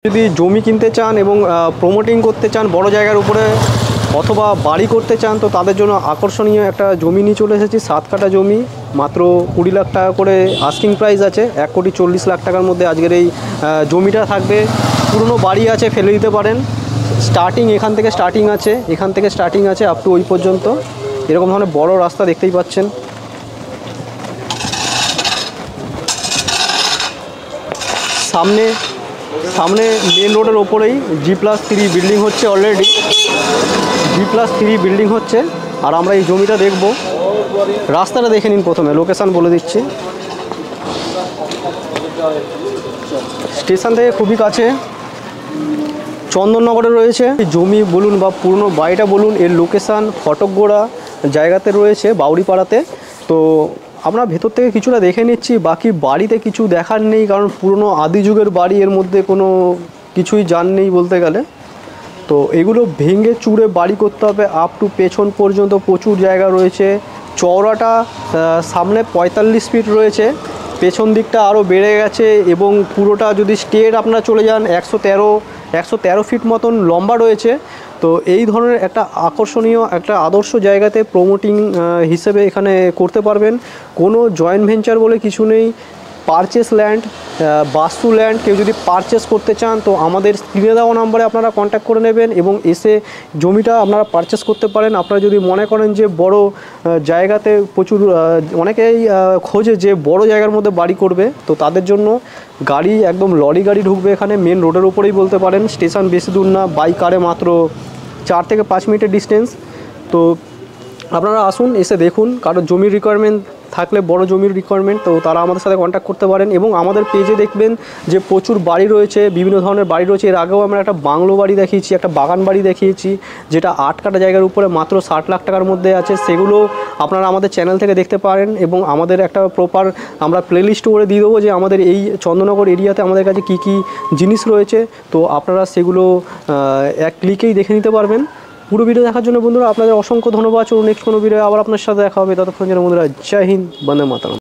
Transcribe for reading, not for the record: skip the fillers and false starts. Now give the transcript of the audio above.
যদি জমি কিনতে চান এবং প্রমোটিং করতে চান বড় জায়গার উপরে অথবা বাড়ি করতে চান তো তাদের জন্য আকর্ষণীয় একটা জমি নিয়ে চলে এসেছি। 7 কাঠা জমি, মাত্র 20 লাখ টাকা করে আস্কিং প্রাইস আছে। 1,40,00,000 টাকার মধ্যে আজকের এই জমিটা থাকবে। পুরনো বাড়ি আছে, ফেলে দিতে পারেন। স্টার্টিং এখান থেকে স্টার্টিং আছে আপ টু ওই পর্যন্ত। এরকম ধরনের বড় রাস্তা দেখতেই পাচ্ছেন। সামনে মেন রোডের ওপরেই G+3 বিল্ডিং হচ্ছে, অলরেডি G+3 বিল্ডিং হচ্ছে। আর আমরা এই জমিটা দেখব। রাস্তাটা দেখে নিন, প্রথমে লোকেশান বলে দিচ্ছি। স্টেশন থেকে খুবই কাছে, চন্দননগরে রয়েছে। জমি বলুন বা পুরনো বাড়িটা বলুন, এর লোকেশান ফটকগোড়া জায়গাতে রয়েছে, বাউরিপাড়াতে। তো আমরা ভেতর থেকে কিছুটা দেখে নিচ্ছি, বাকি বাড়িতে কিছু দেখার নেই, কারণ পুরনো আদি যুগের বাড়ি, এর মধ্যে কোনো কিছুই জান নেই বলতে গেলে। তো এগুলো ভেঙে চুড়ে বাড়ি করতে হবে। আপ টু পেছন পর্যন্ত প্রচুর জায়গা রয়েছে। চওড়াটা সামনে 45 ফিট রয়েছে, পেছন দিকটা আরও বেড়ে গেছে। এবং পুরোটা যদি স্টেট আপনারা চলে যান 113 ফিট মতন লম্বা রয়েছে। তো এই ধরনের একটা আকর্ষণীয় একটা আদর্শ জায়গাতে প্রমোটিং হিসেবে এখানে করতে পারবেন। কোনো জয়েন্ট ভেঞ্চার বলে কিছু নেই। পারচেস ল্যান্ড, বাস্তু ল্যান্ড, কেউ যদি পারচেস করতে চান তো আমাদের স্ক্রিনে দেওয়া নাম্বারে আপনারা কন্ট্যাক্ট করে নেবেন এবং এসে জমিটা আপনারা পারচেস করতে পারেন। আপনারা যদি মনে করেন যে বড় জায়গাতে প্রচুর অনেকেই খোঁজে যে বড় জায়গার মধ্যে বাড়ি করবে, তো তাদের জন্য গাড়ি একদম লরি গাড়ি ঢুকবে এখানে, মেন রোডের উপরেই বলতে পারেন। স্টেশন বেশি দূর না, বাই কারে মাত্র 4 থেকে 5 মিনিটের ডিস্টেন্স। তো আপনারা আসুন, এসে দেখুন। কারো জমির রিকোয়ারমেন্ট থাকলে, বড় জমির রিকোয়ারমেন্ট, তো তারা আমাদের সাথে কন্ট্যাক্ট করতে পারেন। এবং আমাদের পেজে দেখবেন যে প্রচুর বাড়ি রয়েছে, বিভিন্ন ধরনের বাড়ি রয়েছে। এর আগেও আমরা একটা বাংলো বাড়ি দেখিয়েছি, একটা বাগান বাড়ি দেখিয়েছি, যেটা 8 কাঠা জায়গার উপরে মাত্র 60 লাখ টাকার মধ্যে আছে। সেগুলো আপনারা আমাদের চ্যানেল থেকে দেখতে পারেন। এবং আমাদের একটা প্রপার আমরা প্লেলিস্ট করে দিয়ে দেবো যে আমাদের এই চন্দননগর এরিয়াতে আমাদের কাছে কী কী জিনিস রয়েছে। তো আপনারা সেগুলো এক ক্লিকেই দেখে নিতে পারবেন। পুরো ভিডিও দেখার জন্য বন্ধুরা আপনাদের অসংখ্য ধন্যবাদ। চলুন নেক্সট কোনো ভিডিও আবার আপনার সাথে দেখা হবে। ততক্ষণ যেন বন্ধুরা, জয় হিন্দ, বন্দে মাতরম।